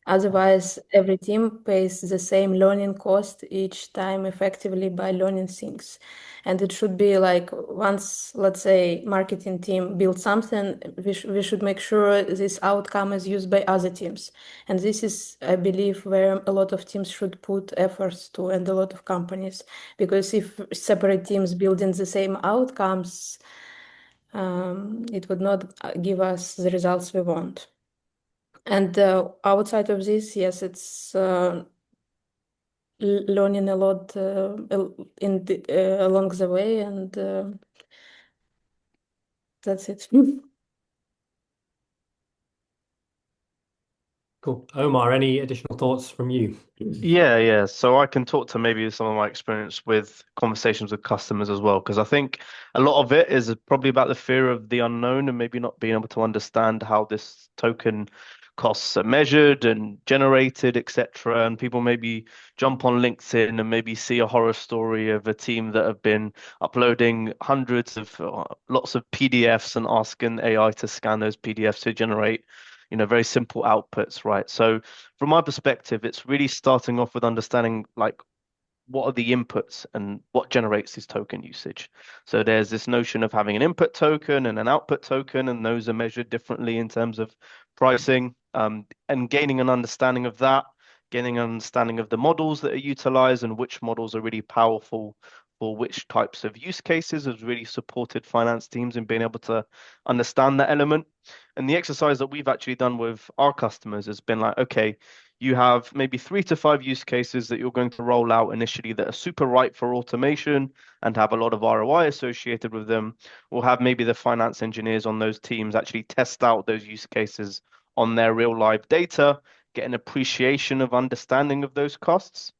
otherwise every team pays the same learning cost each time effectively by learning things. And it should be like once, let's say, marketing team builds something, we should make sure this outcome is used by other teams. And this is, I believe, where a lot of teams should put efforts to, and a lot of companies, because if separate teams building the same outcomes, it would not give us the results we want. And outside of this, yes, it's learning a lot along the way, and that's it. Cool. Omar, any additional thoughts from you? Yeah. So I can talk to maybe some of my experience with conversations with customers as well, because I think a lot of it is probably about the fear of the unknown and maybe not being able to understand how this token costs are measured and generated, etc. And people maybe jump on LinkedIn and maybe see a horror story of a team that have been uploading hundreds of lots of PDFs and asking AI to scan those PDFs to generate, very simple outputs, right? So from my perspective, it's really starting off with understanding like what are the inputs and what generates this token usage. So there's this notion of having an input token and an output token, and those are measured differently in terms of pricing, and gaining an understanding of that, gaining an understanding of the models that are utilized and which models are really powerful for which types of use cases has really supported finance teams in being able to understand that element. And the exercise that we've actually done with our customers has been like, okay, you have maybe 3 to 5 use cases that you're going to roll out initially that are super ripe for automation and have a lot of ROI associated with them. We'll have maybe the finance engineers on those teams actually test out those use cases on their real live data, get an appreciation of understanding of those costs,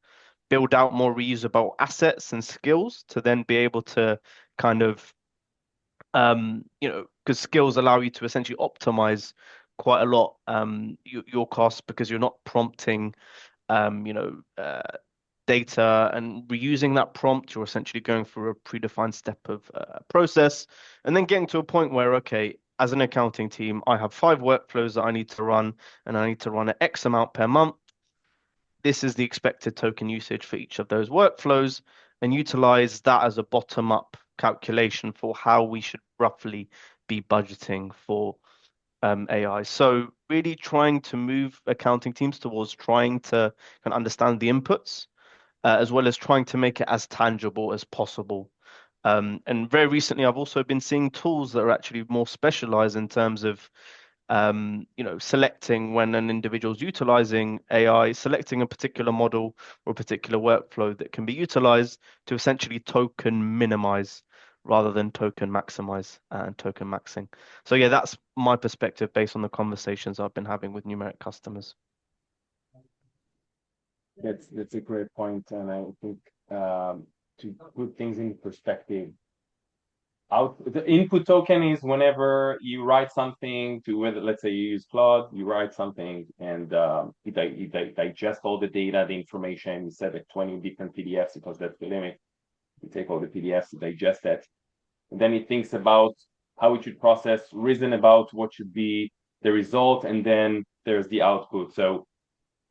build out more reusable assets and skills to then be able to kind of because skills allow you to essentially optimize quite a lot your costs, because you're not prompting data and reusing that prompt. You're essentially going through a predefined step of process and then getting to a point where, okay, as an accounting team, I have 5 workflows that I need to run, and I need to run an X amount per month. This is the expected token usage for each of those workflows, and utilize that as a bottom-up calculation for how we should roughly be budgeting for AI. So really trying to move accounting teams towards trying to kind of understand the inputs, as well as trying to make it as tangible as possible. And very recently, I've also been seeing tools that are actually more specialized in terms of selecting when an individual's utilizing AI, selecting a particular model or a particular workflow that can be utilized to essentially token minimize rather than token maximize and token maxing. So yeah, that's my perspective based on the conversations I've been having with Numeric customers. That's a great point, and I think to put things in perspective, the input token is whenever you write something to, whether let's say you use Claude, you write something and it digests all the data, the information. You set like 20 different PDFs because that's the limit. You take all the PDFs to digest that, and then it thinks about how it should process, reason about what should be the result, and then there's the output. So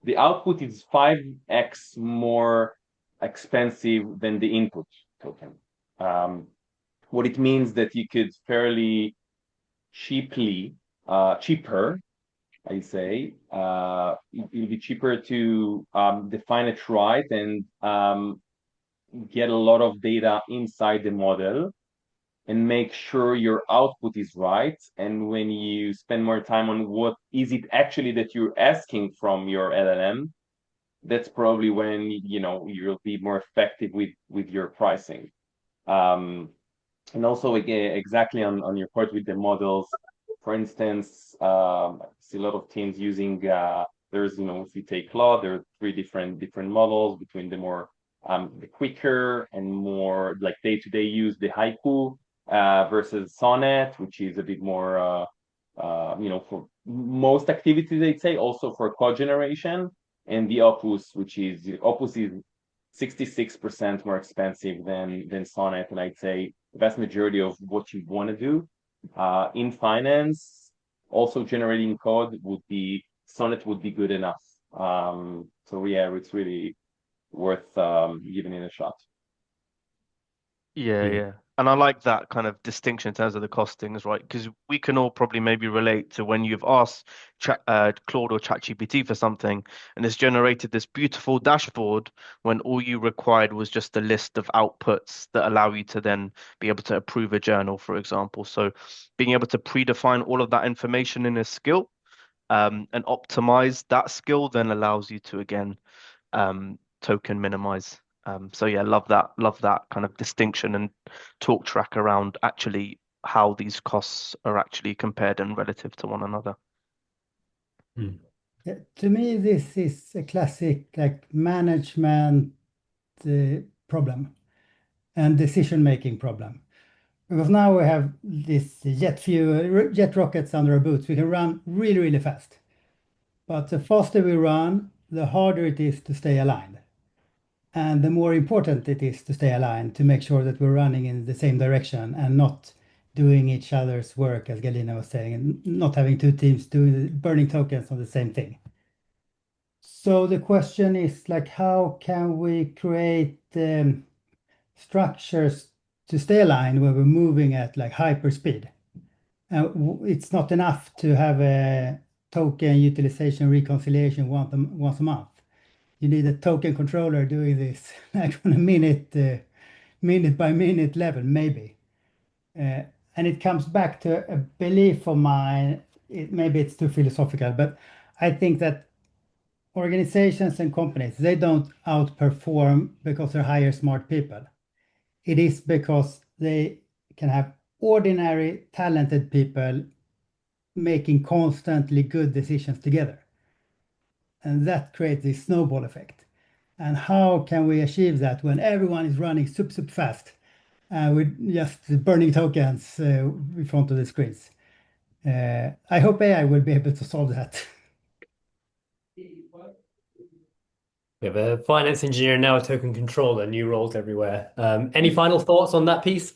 the output is 5x more expensive than the input token. What it means that you could fairly cheaper, I say, it'll be cheaper to define it right and get a lot of data inside the model and make sure your output is right. And when you spend more time on what is it actually that you're asking from your LLM, that's probably when you'll be more effective with your pricing. And also, again, exactly on your part with the models, for instance, I see a lot of teams using, there's, if you take Claude, there are three different models between the more, the quicker and more like day-to-day use, the Haiku versus Sonnet, which is a bit more, for most activities, I'd say, also for code generation, and the Opus, Opus is 66% more expensive than Sonnet, and I'd say the vast majority of what you want to do in finance, also generating code Sonnet would be good enough. So yeah, it's really worth giving it a shot. Yeah. And I like that kind of distinction in terms of the costings, right? Because we can all probably maybe relate to when you've asked Claude or ChatGPT for something and it's generated this beautiful dashboard when all you required was just a list of outputs that allow you to then be able to approve a journal, for example. So being able to predefine all of that information in a skill and optimize that skill then allows you to, again, token minimize. So yeah, love that kind of distinction and talk track around actually how these costs are actually compared and relative to one another. Yeah, to me, this is a classic like management problem and decision-making problem. Because now we have this jet rockets under our boots. We can run really, really fast. But the faster we run, the harder it is to stay aligned. And the more important it is to stay aligned, to make sure that we're running in the same direction and not doing each other's work, as Galina was saying, and not having two teams burning tokens on the same thing. So the question is like, how can we create structures to stay aligned when we're moving at like hyper speed? It's not enough to have a token utilization reconciliation once a month. You need a token controller doing this like on a minute by minute level, maybe. And it comes back to a belief of mine. Maybe it's too philosophical, but I think that organizations and companies, they don't outperform because they hire smart people. It is because they can have ordinary, talented people making constantly good decisions together. And that creates this snowball effect. And how can we achieve that when everyone is running super fast with just burning tokens in front of the screens? I hope AI will be able to solve that. We have a finance engineer and now a token controller, new roles everywhere. Any final thoughts on that piece?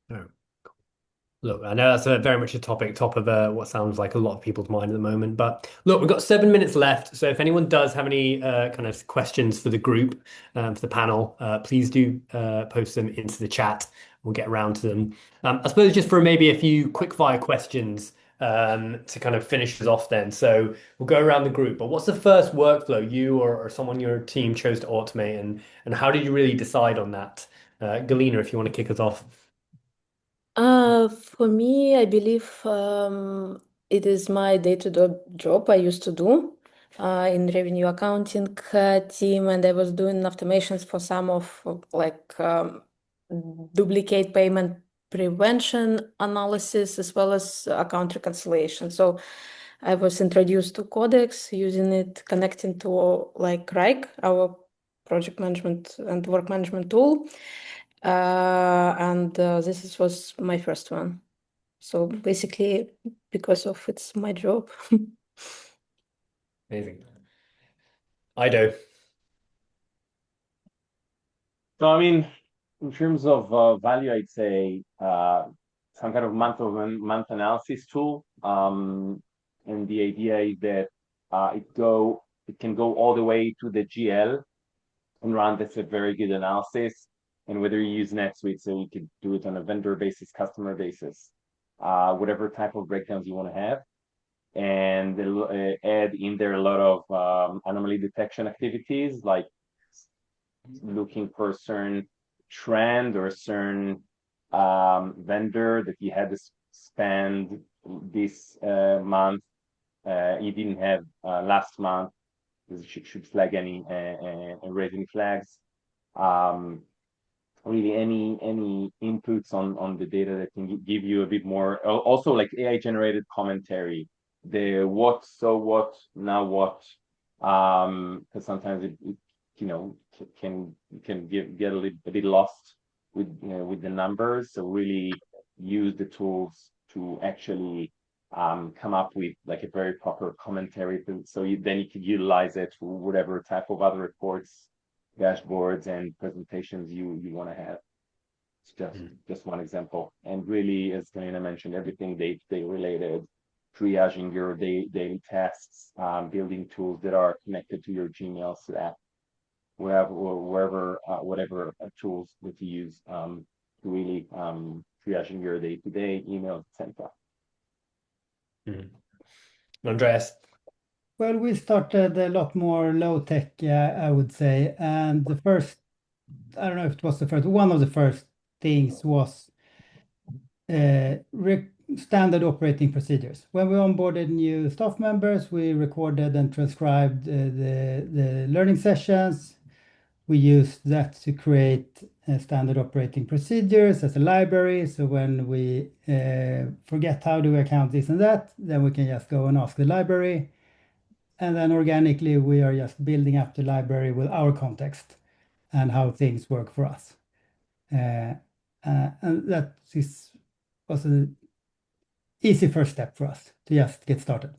No. Look, I know that's very much a top of what sounds like a lot of people's mind at the moment. But look, we've got 7 minutes left. So if anyone does have any kind of questions for the group, for the panel, please do post them into the chat. We'll get around to them. I suppose just for maybe a few quick fire questions to kind of finish us off then. So we'll go around the group. But what's the first workflow you or someone on your team chose to automate, and how did you really decide on that? Galina, if you want to kick us off. For me, I believe it is my day-to-day job I used to do in revenue accounting team, and I was doing automations for some of like duplicate payment prevention analysis as well as account reconciliation. So I was introduced to Codex, using it, connecting to like Wrike, our project management and work management tool. And this was my first one. So basically, because of it's my job. Amazing. I do. So, I mean, in terms of value, I'd say some kind of month analysis tool. And the idea is that it can go all the way to the GL and run this a very good analysis. And whether you use NetSuite, so you could do it on a vendor basis, customer basis, whatever type of breakdowns you want to have. And they'll add in there a lot of anomaly detection activities, like looking for a certain trend or a certain vendor that you had to spend this month, you didn't have last month. This should flag any raising flags. Really, any inputs on the data that can give you a bit more. Also, like AI generated commentary, the what, so what, now what, because sometimes it can get a bit lost with the numbers. So really use the tools to actually come up with like a very proper commentary. So then you could utilize it for whatever type of other reports, dashboards, and presentations you want to have. It's just one example. And really, as Galina mentioned, everything day related, triaging your daily tasks, building tools that are connected to your Gmail, Slack, wherever, whatever tools that you use to really triaging your day-to-day email, etc. Andreas. Well, we started a lot more low tech, I would say. And the first, I don't know if it was the first, one of the first things was standard operating procedures. When we onboarded new staff members, we recorded and transcribed the learning sessions. We used that to create standard operating procedures as a library. So when we forget how do we account this and that, then we can just go and ask the library. And then organically, we are just building up the library with our context and how things work for us. And that was an easy first step for us to just get started.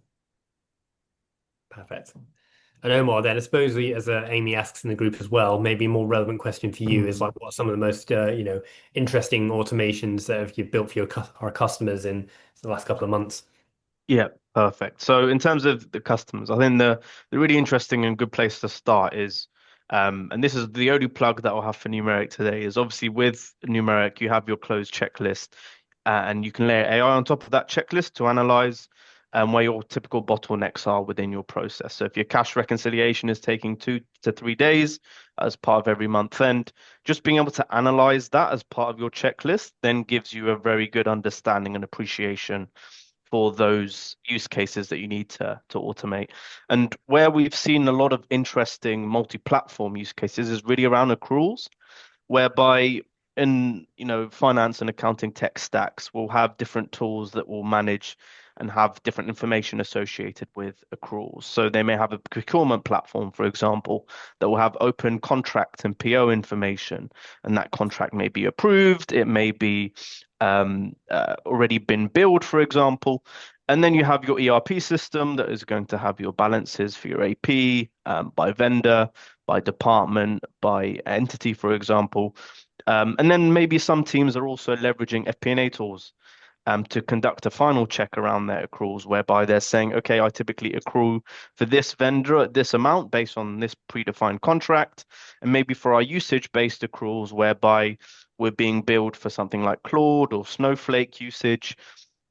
Perfect. And Omar, then I suppose as Amy asks in the group as well, maybe a more relevant question for you is like, what are some of the most interesting automations that you've built for our customers in the last couple of months? Yeah, perfect. So in terms of the customers, I think the really interesting and good place to start is, and this is the only plug that I'll have for Numeric today, is obviously with Numeric, you have your closed checklist, and you can layer AI on top of that checklist to analyze where your typical bottlenecks are within your process. So if your cash reconciliation is taking 2 to 3 days as part of every month end, just being able to analyze that as part of your checklist then gives you a very good understanding and appreciation for those use cases that you need to automate. And where we've seen a lot of interesting multi-platform use cases is really around accruals, whereby in finance and accounting tech stacks, we'll have different tools that will manage and have different information associated with accruals. So they may have a procurement platform, for example, that will have open contract and PO information, and that contract may be approved, it may be already been billed, for example. And then you have your ERP system that is going to have your balances for your AP by vendor, by department, by entity, for example. And then maybe some teams are also leveraging FP&A tools to conduct a final check around their accruals, whereby they're saying, okay, I typically accrue for this vendor at this amount based on this predefined contract. And maybe for our usage-based accruals, whereby we're being billed for something like Claude or Snowflake usage,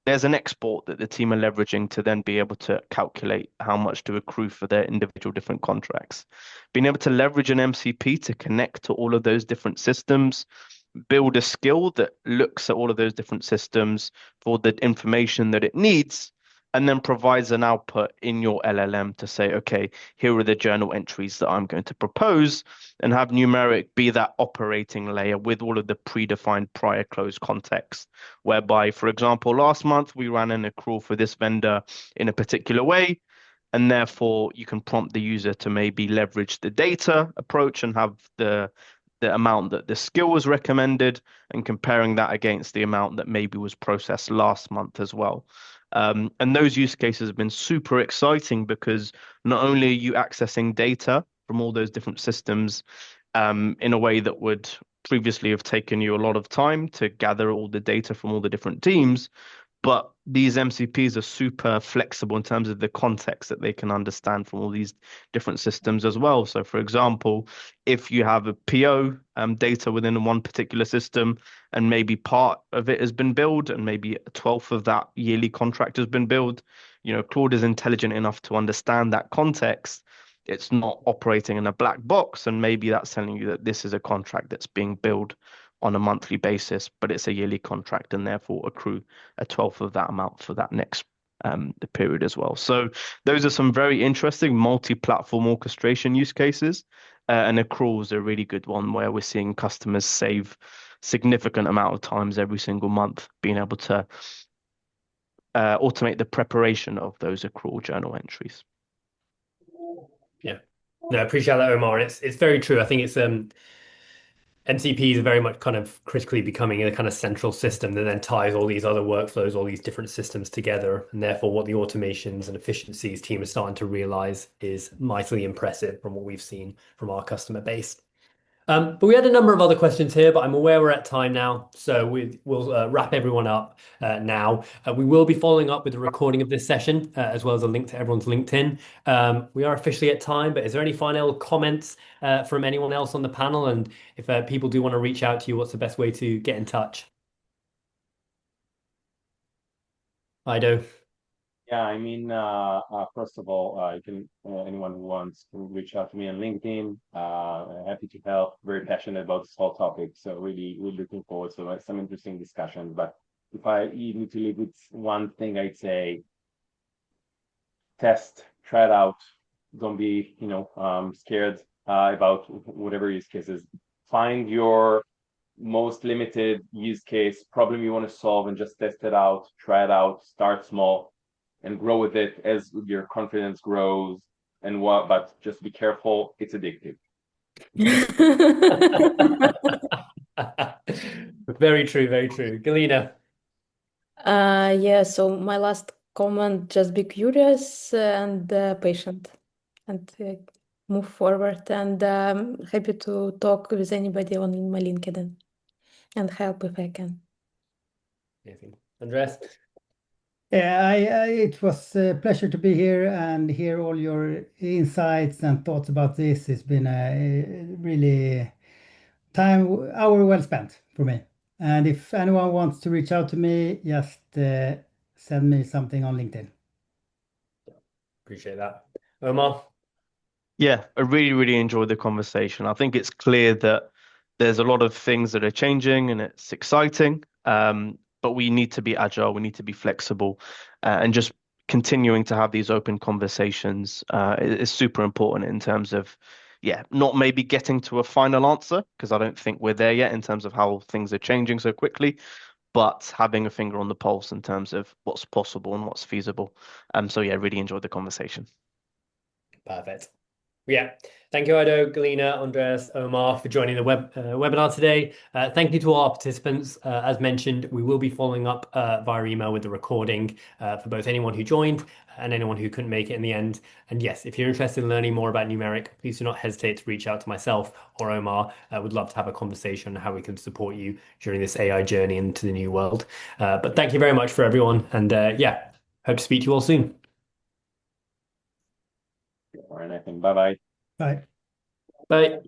there's an export that the team are leveraging to then be able to calculate how much to accrue for their individual different contracts. Being able to leverage an MCP to connect to all of those different systems, build a skill that looks at all of those different systems for the information that it needs, and then provides an output in your LLM to say, okay, here are the journal entries that I'm going to propose, and have Numeric be that operating layer with all of the predefined prior close context, whereby, for example, last month we ran an accrual for this vendor in a particular way, and therefore you can prompt the user to maybe leverage the data approach and have the amount that the skill was recommended, and comparing that against the amount that maybe was processed last month as well. And those use cases have been super exciting because not only are you accessing data from all those different systems in a way that would previously have taken you a lot of time to gather all the data from all the different teams, but these MCPs are super flexible in terms of the context that they can understand from all these different systems as well. So, for example, if you have a PO data within one particular system, and maybe part of it has been billed, and maybe a 12th of that yearly contract has been billed, Claude is intelligent enough to understand that context. It's not operating in a black box, and maybe that's telling you that this is a contract that's being billed on a monthly basis, but it's a yearly contract, and therefore accrue a 12th of that amount for that next the period as well. So those are some very interesting multi-platform orchestration use cases, and accrual is a really good one where we're seeing customers save significant amount of times every single month being able to automate the preparation of those accrual journal entries. Yeah, no, I appreciate that, Omar. It's very true. I think it's MCPs are very much kind of critically becoming a kind of central system that then ties all these other workflows, all these different systems together. And therefore, what the automations and efficiencies team is starting to realize is mightily impressive from what we've seen from our customer base. But we had a number of other questions here, but I'm aware we're at time now, so we'll wrap everyone up now. We will be following up with a recording of this session, as well as a link to everyone's LinkedIn. We are officially at time, but is there any final comments from anyone else on the panel? And if people do want to reach out to you, what's the best way to get in touch? Ido. Yeah, I mean, first of all, you can anyone who wants to reach out to me on LinkedIn. Happy to help. Very passionate about this whole topic, so really looking forward to some interesting discussions. But if I need to leave with one thing, I'd say test, try it out. Don't be, scared about whatever use cases. Find your most limited use case problem you want to solve and just test it out, try it out, start small, and grow with it as your confidence grows. But just be careful, it's addictive. Very true, very true. Galina. Yeah, so my last comment, just be curious and patient, and move forward. And happy to talk with anybody on my LinkedIn and help if I can. Amazing. Andreas? Yeah, it was a pleasure to be here and hear all your insights and thoughts about this. It's been a really hour well spent for me. And if anyone wants to reach out to me, just send me something on LinkedIn. Appreciate that. Omar? Yeah, I really enjoyed the conversation. I think it's clear that there's a lot of things that are changing and it's exciting. But we need to be agile, we need to be flexible, and just continuing to have these open conversations is super important in terms of, not maybe getting to a final answer, because I don't think we're there yet in terms of how things are changing so quickly, but having a finger on the pulse in terms of what's possible and what's feasible. So yeah, really enjoyed the conversation. Perfect. Yeah. Thank you, Ido, Galina, Andreas, Omar, for joining the webinar today. Thank you to all our participants. As mentioned, we will be following up via email with the recording for both anyone who joined and anyone who couldn't make it in the end. And yes, if you're interested in learning more about Numeric, please do not hesitate to reach out to myself or Omar. I would love to have a conversation on how we can support you during this AI journey into the new world. But thank you very much for everyone. And hope to speak to you all soon. Or anything. Bye-bye. Bye. Bye.